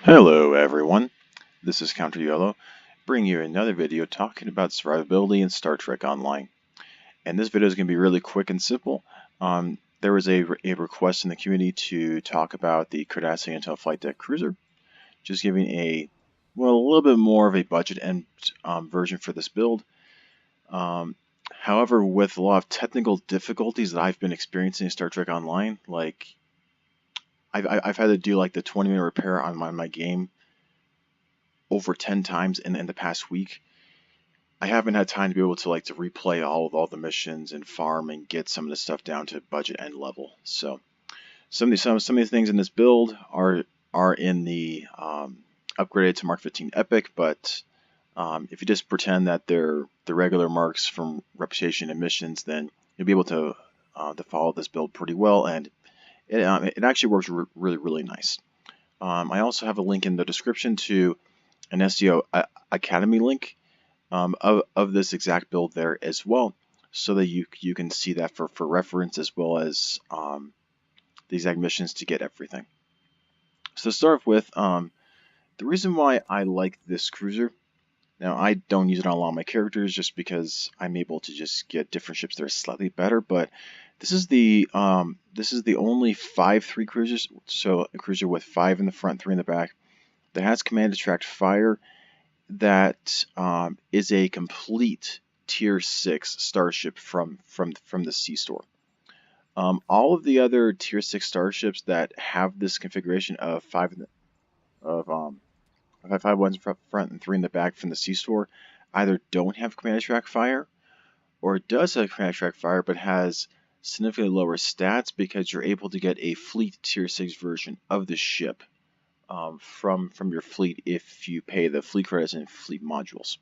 Hello everyone, this is CounterYolo, bringing you another video talking about survivability in Star Trek Online. And this video is going to be really quick and simple. There was a request in the community to talk about the Cardassian Flight-Deck Cruiser, just giving a little bit more of a budget end version for this build. However, with a lot of technical difficulties that I've been experiencing in Star Trek Online, like I've had to do like the 20-minute repair on my game over 10 times in the past week. I haven't had time to be able to replay all the missions and farm and get some of the stuff down to budget end level. So some of these things in this build are in the upgraded to Mark 15 Epic, but if you just pretend that they're the regular marks from Reputation and missions, then you'll be able to follow this build pretty well, and it actually works really nice. I also have a link in the description to an SEO Academy link of this exact build there as well, so that you can see that for reference, as well as the exact missions to get everything. So to start with, the reason why I like this cruiser, now I don't use it on a lot of my characters just because I'm able to just get different ships that are slightly better, but this is the only 5-3 cruisers, so a cruiser with 5 in the front, 3 in the back, that has command attract fire, that is a complete tier 6 starship from the C-store. All of the other tier 6 starships that have this configuration of 5 ones in front and 3 in the back from the C-store either don't have command attract fire, or it does have command attract fire but has significantly lower stats, because you're able to get a fleet tier 6 version of the ship from your fleet if you pay the fleet credits and fleet modules,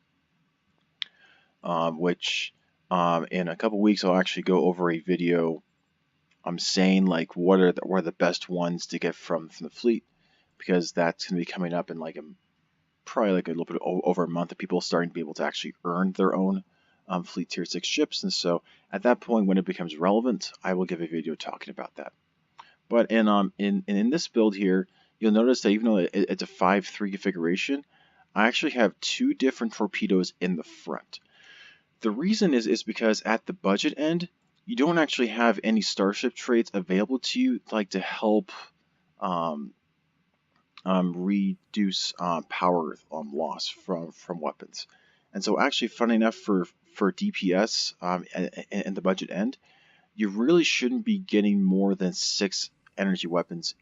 which in a couple weeks I'll actually go over a video saying like what are the best ones to get from the fleet, because that's going to be coming up in probably a little bit over a month of people starting to be able to actually earn their own fleet tier 6 ships. And so at that point, when it becomes relevant, I will give a video talking about that. But in this build here, you'll notice that even though it's a 5-3 configuration, I actually have 2 different torpedoes in the front. The reason is because at the budget end, you don't actually have any starship traits available to you to help reduce power loss from weapons. And so actually, funny enough, for DPS and the budget end, you really shouldn't be getting more than 6 energy weapons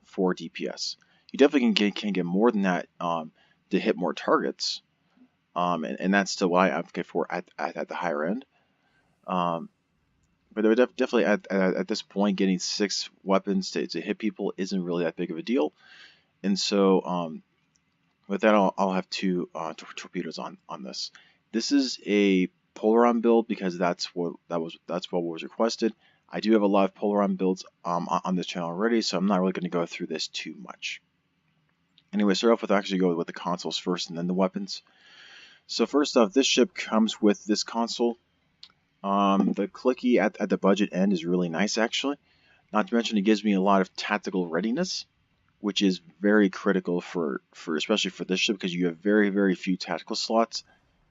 for DPS. You definitely can get more than that to hit more targets, and that's still what I advocate for at the higher end. But definitely at this point, getting 6 weapons to hit people isn't really that big of a deal. And so with that, I'll have 2 torpedoes on this. This is a Polaron build because that's what was requested. I do have a lot of Polaron builds on this channel already, so I'm not really going to go through this too much. Anyway, start off with actually go with the consoles first and then the weapons. So first off, this ship comes with this console. The clicky at the budget end is really nice, actually. Not to mention, it gives me a lot of tactical readiness, which is very critical for especially for this ship, because you have very few tactical slots,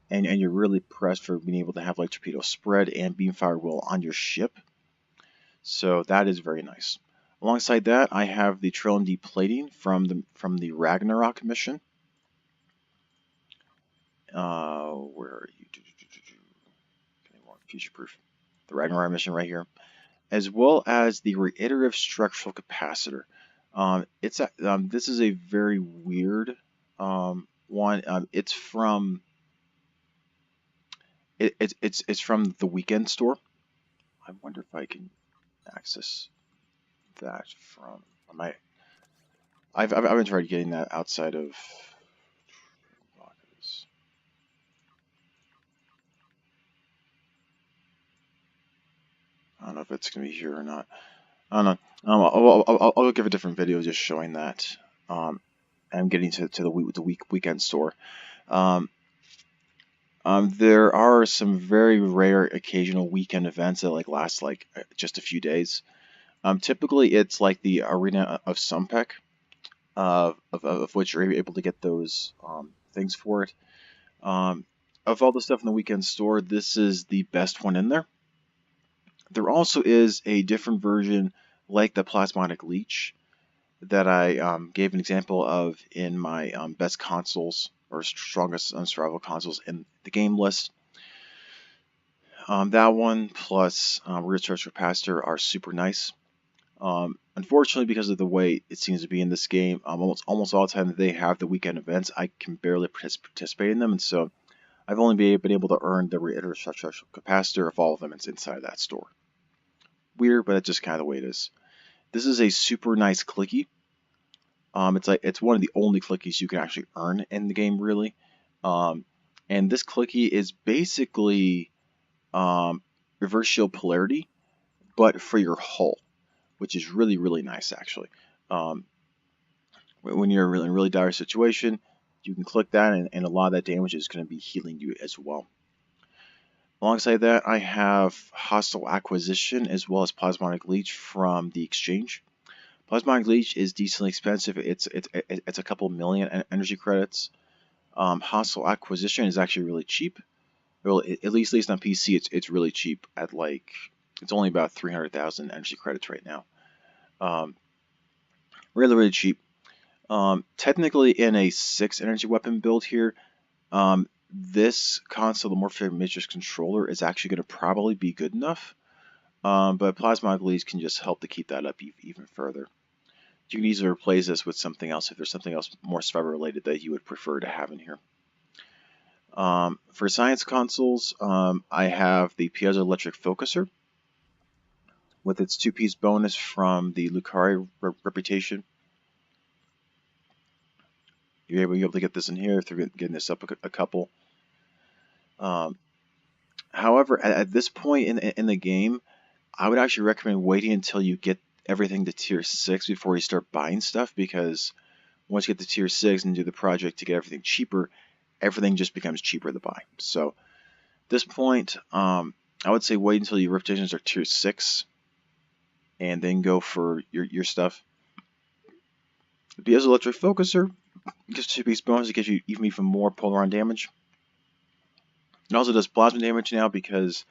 and you're really pressed for being able to have torpedo spread and beam fire roll on your ship. So that is very nice. Alongside that, I have the Trillium D plating from the Ragnarok mission. Where are you? Future proof. The Ragnarok mission right here, as well as the reiterative structural capacitor. This is a very weird one. It's from it's from the Weekend store. I wonder if I can access that from my. I've been trying getting that outside of. I don't know if it's gonna be here or not. I don't know. I'll give a different video just showing that. I'm getting to the Weekend store. There are some very rare occasional weekend events that last just a few days. Typically it's like the Arena of Sumpec, of which you're able to get those things for it. Of all the stuff in the weekend store, this is the best one in there. There also is a different version like the Plasmonic Leech that I gave an example of in my best consoles or strongest unsurvivable consoles in the game list. That one plus Recharge Capacitor are super nice. Unfortunately, because of the way it seems to be in this game, almost all the time that they have the weekend events, I can barely participate in them, and so I've only been able to earn the Recharge Capacitor of all of them inside that store. Weird, but it's just kind of the way it is. This is a super nice clicky. It's one of the only clickies you can actually earn in the game, really. And this clicky is basically reverse shield polarity, but for your hull, which is really, really nice, actually. When you're in a really dire situation, you can click that, and a lot of that damage is going to be healing you as well. Alongside that, I have Hostile Acquisition as well as Plasmonic Leech from the exchange. Plasmonic Leech is decently expensive. It's a couple million energy credits. Hostile Acquisition is actually really cheap. Well, at least on PC, it's really cheap at it's only about 300,000 energy credits right now. Really, really cheap. Technically, in a 6 energy weapon build here, this console, the Morphic Matrix controller, is actually going to probably be good enough. But Plasmonic Leech can just help to keep that up even further. You can easily replace this with something else if there's something else more survivor related that you would prefer to have in here. For science consoles, I have the Piezoelectric Focuser with its 2-piece bonus from the Lucari reputation. You're able to get this in here if they're getting this up a couple. However, at this point in the game, I would actually recommend waiting until you get everything to tier 6 before you start buying stuff, because once you get to tier 6 and do the project to get everything cheaper, everything just becomes cheaper to buy. So at this point, I would say wait until your reputations are tier 6 and then go for your stuff. The Piezoelectric Focuser gives 2-piece bonus. It gives you even more polar damage. It also does plasma damage now because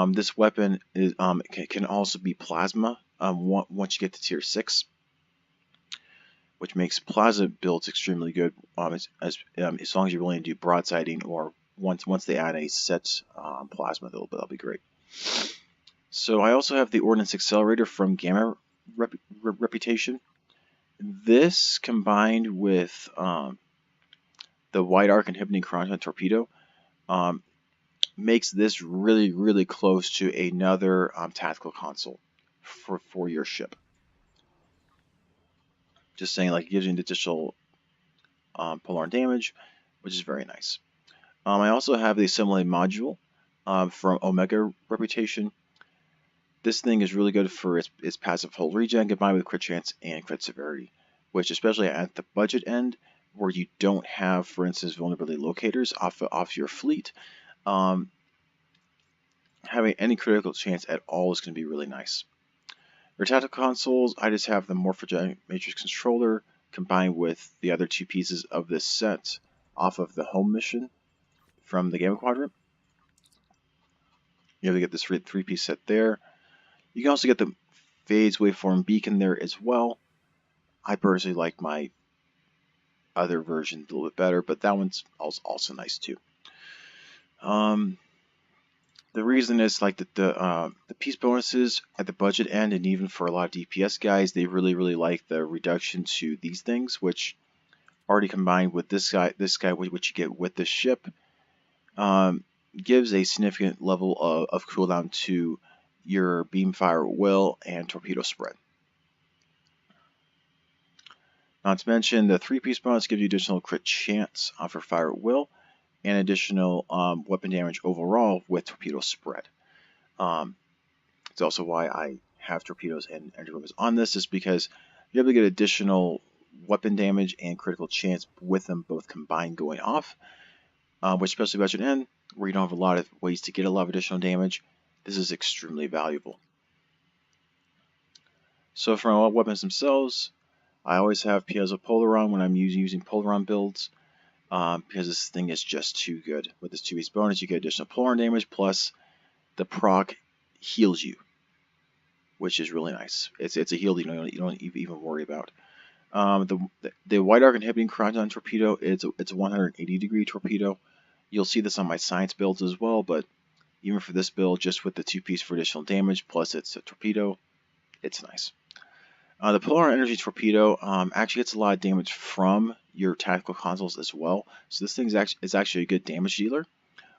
this weapon is can also be plasma once you get to tier 6, which makes plasma builds extremely good as long as you're willing to do broadsiding, or once they add a set plasma, that'll be great. So I also have the Ordnance Accelerator from Gamma reputation. This combined with the Wide Arc Inhibiting Chronoton Torpedo makes this really, really close to another tactical console for your ship. Just saying, like, it gives you an additional polar damage, which is very nice. I also have the Assimilate Module from Omega reputation. This thing is really good for its passive hull regen combined with crit chance and crit severity, which, especially at the budget end, where you don't have, for instance, vulnerability locators off your fleet, having any critical chance at all is going to be really nice. For tactical consoles, I just have the Morphogenetic Matrix controller combined with the other 2 pieces of this set off of the home mission from the Gamma Quadrant. You have to get this 3-piece set there. You can also get the Phase Waveform Beacon there as well. I personally like my other version a little bit better, but that one's also nice too. The reason is like the piece bonuses at the budget end, and even for a lot of DPS guys, they really like the reduction to these things, which already combined with this guy which you get with the ship, gives a significant level of cooldown to your beamfire will and torpedo spread. Not to mention the 3-piece bonus gives you additional crit chance for fire at will and additional weapon damage overall with torpedo spread. It's also why I have torpedoes and energy weapons on this, is because you're able to get additional weapon damage and critical chance with them both combined going off, which, especially budget end, where you don't have a lot of ways to get a lot of additional damage, this is extremely valuable. So from all weapons themselves, I always have piezo polaron when I'm using polaron builds, because this thing is just too good. With this 2-piece bonus, you get additional polaron damage, plus the proc heals you, which is really nice. It's a heal that you don't even worry about. The White Arc Inhibiting Crouton Torpedo, it's a 180-degree torpedo. You'll see this on my science builds as well, but even for this build, just with the 2-piece for additional damage, plus it's a torpedo, it's nice. The Polar Energy Torpedo actually gets a lot of damage from your tactical consoles as well, so this thing is actually a good damage dealer.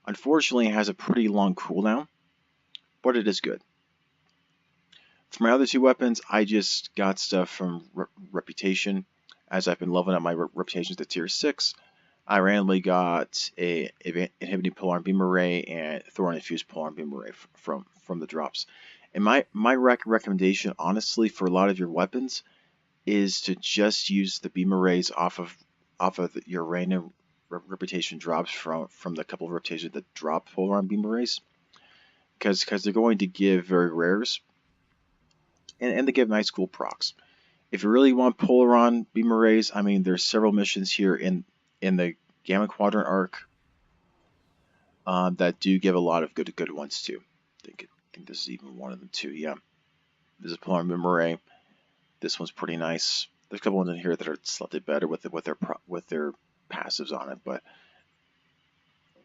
Unfortunately, it has a pretty long cooldown, but it is good. For my other 2 weapons, I just got stuff from Reputation. As I've been leveling up my reputations to tier 6, I randomly got a Inhibiting Polar Beam Array and Thorium Infused Polar Beam Array from the drops. And my recommendation, honestly, for a lot of your weapons, is to just use the beam arrays off of your random reputation drops from the couple of reputations that drop polar beam arrays, because they're going to give very rares, and they give nice cool procs. If you really want Polaron beam arrays, I mean, there's several missions here in the Gamma Quadrant arc that do give a lot of good ones too. I think this is even one of them too. Yeah, this is Polaron beam array. This one's pretty nice. There's a couple ones in here that are slightly better with their passives on it, but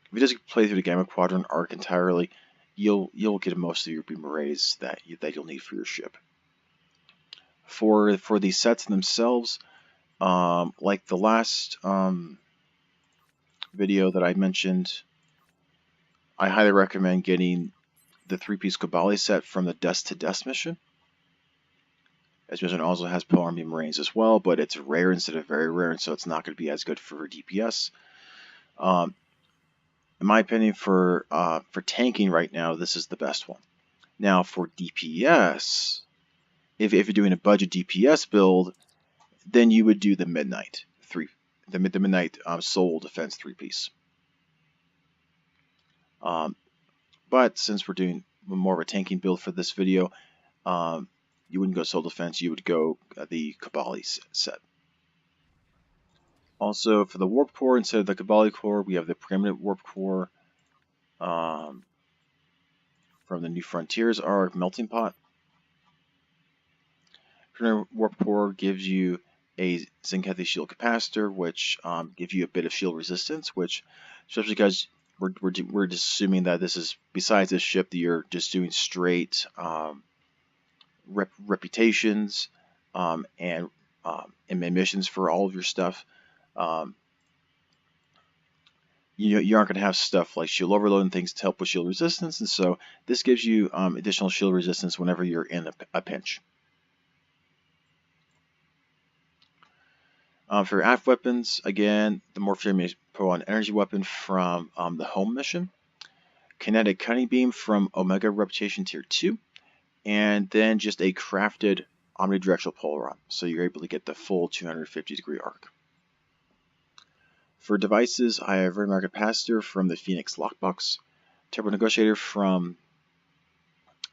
if you just play through the Gamma Quadrant arc entirely, you'll get most of your beam arrays that you'll need for your ship. For these sets themselves, like the last video that I mentioned, I highly recommend getting the 3-piece Kabali set from the Dust to Dust mission. This mission also has Polar Beam Arrays as well, but it's rare instead of very rare, and so it's not going to be as good for DPS. In my opinion, for tanking right now, this is the best one. Now for DPS, if you're doing a budget DPS build, then you would do the Midnight Soul Defense 3-piece. But since we're doing more of a tanking build for this video, you wouldn't go Soul Defense, you would go the Kabali set. Also, for the Warp Core, instead of the Kabali Core, we have the Preeminent Warp Core from the New Frontiers arc, Melting Pot. Preeminent Warp Core gives you a Zinkethi Shield Capacitor, which gives you a bit of shield resistance, which, especially because we're just assuming that this is, besides this ship, that you're just doing straight reputations and missions for all of your stuff. You aren't going to have stuff like shield overload and things to help with shield resistance, and so this gives you additional shield resistance whenever you're in a pinch. For your aft weapons, again, the Morphium Pro-On Energy Weapon from the Home mission, Kinetic Cutting Beam from Omega Reputation Tier 2, and then just a crafted omnidirectional Polaron, so you're able to get the full 250-degree arc. For devices, I have Radar Capacitor from the Phoenix Lockbox, Turbo Negotiator from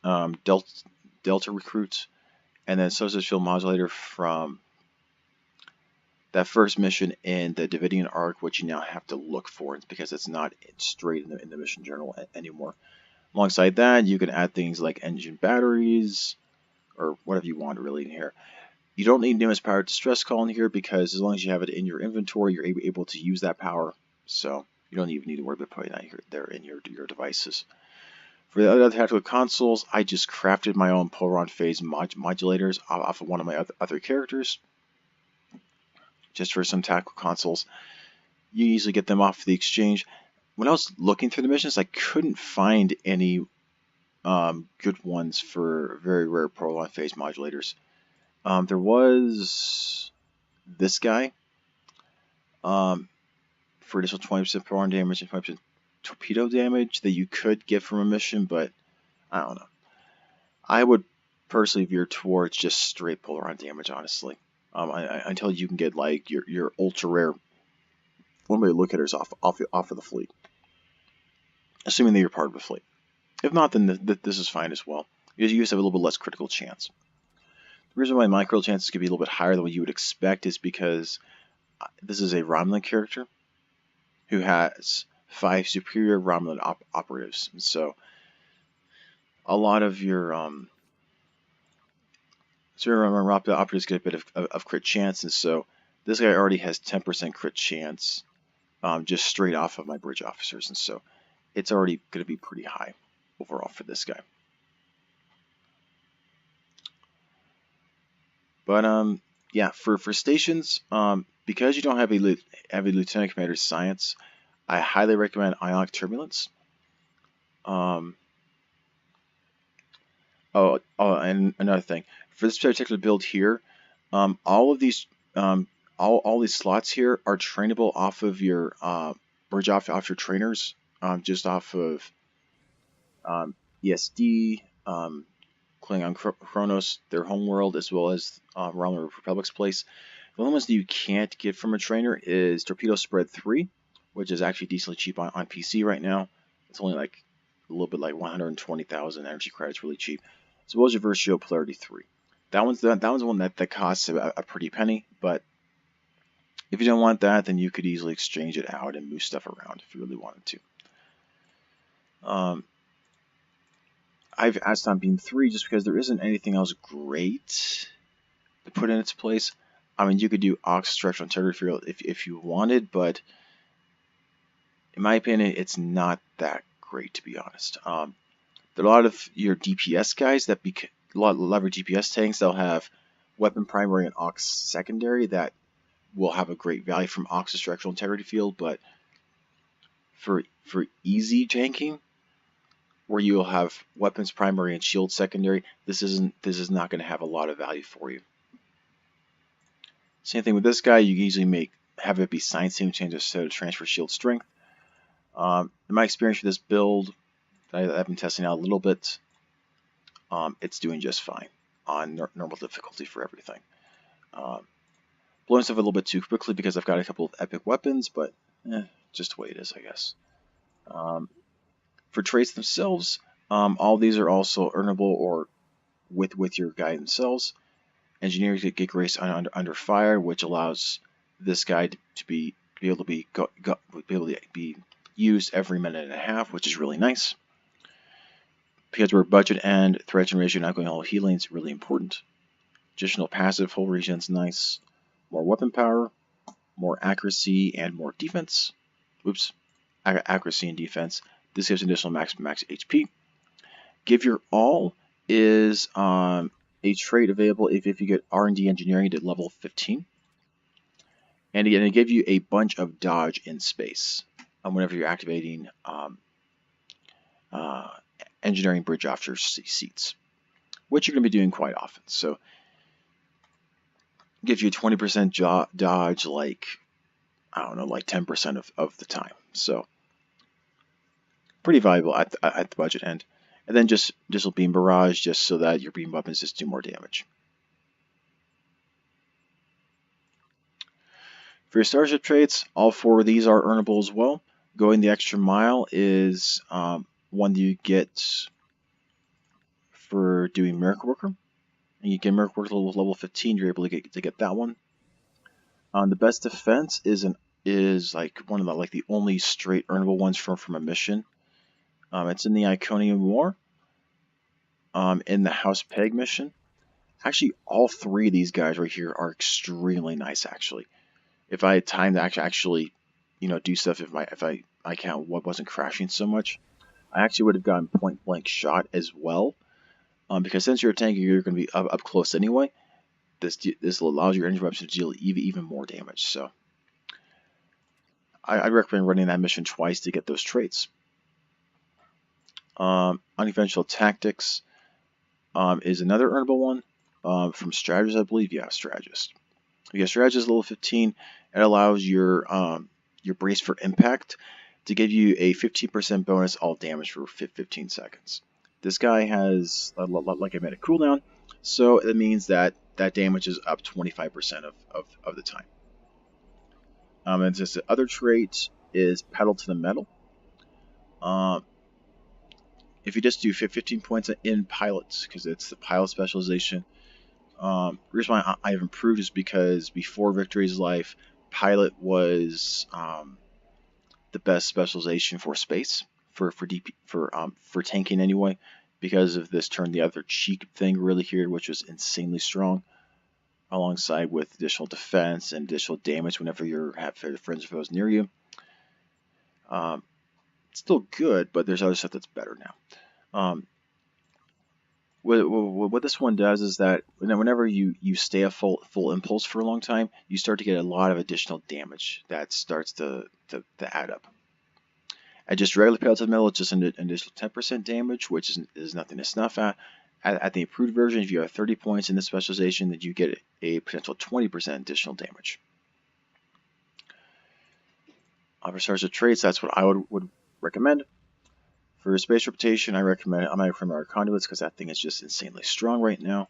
Delta Recruit, and then Subsystem Field Modulator from that first mission in the Davidian arc, which you now have to look for because it's not straight in the mission journal anymore. Alongside that, you can add things like engine batteries, or whatever you want really in here. You don't need Nimbus Power Distress Call in here because as long as you have it in your inventory, you're able to use that power. So you don't even need to worry about putting that there in your devices. For the other tactical consoles, I just crafted my own Polaron phase modulators off of one of my other characters. Just for some tactical consoles. You easily get them off the exchange. When I was looking through the missions, I couldn't find any good ones for very rare Polaron phase modulators. There was this guy for additional 20% Polaron damage and 20% torpedo damage that you could get from a mission, but I don't know. I would personally veer towards just straight Polaron damage, honestly. Until you can get like your ultra rare one way to look at it is off of the fleet, assuming that you're part of the fleet. If not, then this is fine as well, because you just have a little bit less critical chance. The reason why my critical chances could be a little bit higher than what you would expect is because this is a Romulan character who has 5 superior Romulan operatives. And so a lot of your superior Romulan operatives get a bit of crit chance, and so this guy already has 10% crit chance just straight off of my bridge officers, and so it's already going to be pretty high overall for this guy. But yeah, for stations, because you don't have a Lieutenant Commander's Science, I highly recommend Ionic Turbulence. Oh, and another thing, for this particular build here, all of these all these slots here are trainable off of your bridge off your trainers, just off of ESD, Klingon Chronos, their homeworld, as well as Romulan Republic's place. The only ones that you can't get from a trainer is Torpedo Spread 3, which is actually decently cheap on PC right now. It's only like a little bit like 120,000 energy credits, really cheap. As well as your Versio Polarity 3. That one's the one that costs a pretty penny, but if you don't want that, then you could easily exchange it out and move stuff around if you really wanted to. I've asked on Beam 3 just because there isn't anything else great to put in its place. I mean, you could do Ox Structural Integrity Field if you wanted, but in my opinion, it's not that great, to be honest. There are a lot of your DPS guys that a lot of your DPS tanks, they'll have Weapon Primary and Ox Secondary that will have a great value from Ox's Structural Integrity Field, but for easy tanking, where you'll have Weapons Primary and Shield Secondary, this is not going to have a lot of value for you. Same thing with this guy, you can easily have it be Science Team change instead of Transfer Shield Strength. In my experience with this build, I've been testing out a little bit, it's doing just fine on normal difficulty for everything. Blowing stuff a little bit too quickly because I've got a couple of epic weapons, but just the way it is, I guess. For traits themselves, all these are also earnable or with your guy themselves. Engineers get grace under fire, which allows this guy to be able to be used every minute and a half, which is really nice. Because we're budget and threat generation, not going all healing is really important. Additional passive full regen is nice. More weapon power, more accuracy, and more defense. Oops, accuracy and defense. This gives additional max HP. Give Your All is a trait available if you get R&D Engineering to level 15. And again, it gives you a bunch of dodge in space whenever you're activating Engineering Bridge Officer seats, which you're going to be doing quite often. So it gives you a 20% dodge, like, I don't know, like 10% of the time. So pretty valuable at the budget end. And then just will beam barrage, just so that your beam weapons just do more damage. For your starship traits, all 4 of these are earnable as well. Going the extra mile is one that you get for doing Miracle Worker. And you get Miracle Worker level 15, you're able to get that one. The best defense is like one of the only straight earnable ones from a mission. It's in the Iconium War, in the House Peg mission. Actually, all 3 of these guys right here are extremely nice. Actually, if I had time to actually, do stuff, if my account wasn't crashing so much, I actually would have gotten point blank shot as well. Because since you're a tank, you're going to be up close anyway. This allows your energy weapons to deal even more damage. So I recommend running that mission twice to get those traits. Unconventional Tactics is another earnable one from Strategist, I believe. Yeah, Strategist. Yeah, Strategist level 15. It allows your Brace for Impact to give you a 15% bonus all damage for 15 seconds. This guy has, like I made, a cooldown, so it means that damage is up 25% of the time. And just the other trait is Pedal to the Metal. If you just do 15 points in pilots, because it's the pilot specialization, The reason why I have improved is because before Victory's Life, Pilot was the best specialization for space for tanking anyway. Because of this, turn the other cheek thing really here, which was insanely strong, alongside with additional defense and additional damage whenever you have friends or foes near you. It's still good, but there's other stuff that's better now. What this one does is that whenever you stay a full impulse for a long time, you start to get a lot of additional damage that starts to add up. At just regular pedal to the metal, it's just an additional 10% damage, which is nothing to snuff at. At the improved version, if you have 30 points in this specialization, then you get a potential 20% additional damage. For stars of traits, that's what I would recommend. For space reputation, I might recommend our conduits because that thing is just insanely strong right now.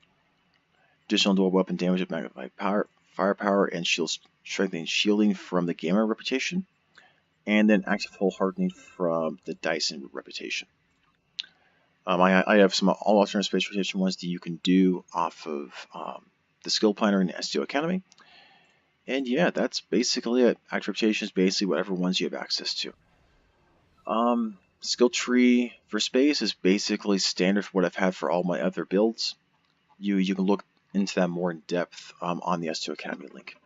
Additional dual weapon damage with magnified power, firepower, and shield strengthening shielding from the Gamma reputation, and then active hull hardening from the Dyson reputation. I have some all alternate space reputation ones that you can do off of the skill planner in the STO Academy. And yeah, that's basically it. Active reputation is basically whatever ones you have access to. Skill tree for space is basically standard for what I've had for all my other builds. You can look into that more in depth on the STO Academy link.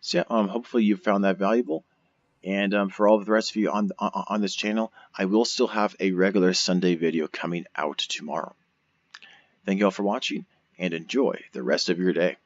So yeah, hopefully you found that valuable. And for all of the rest of you on this channel, I will still have a regular Sunday video coming out tomorrow. Thank you all for watching, and enjoy the rest of your day.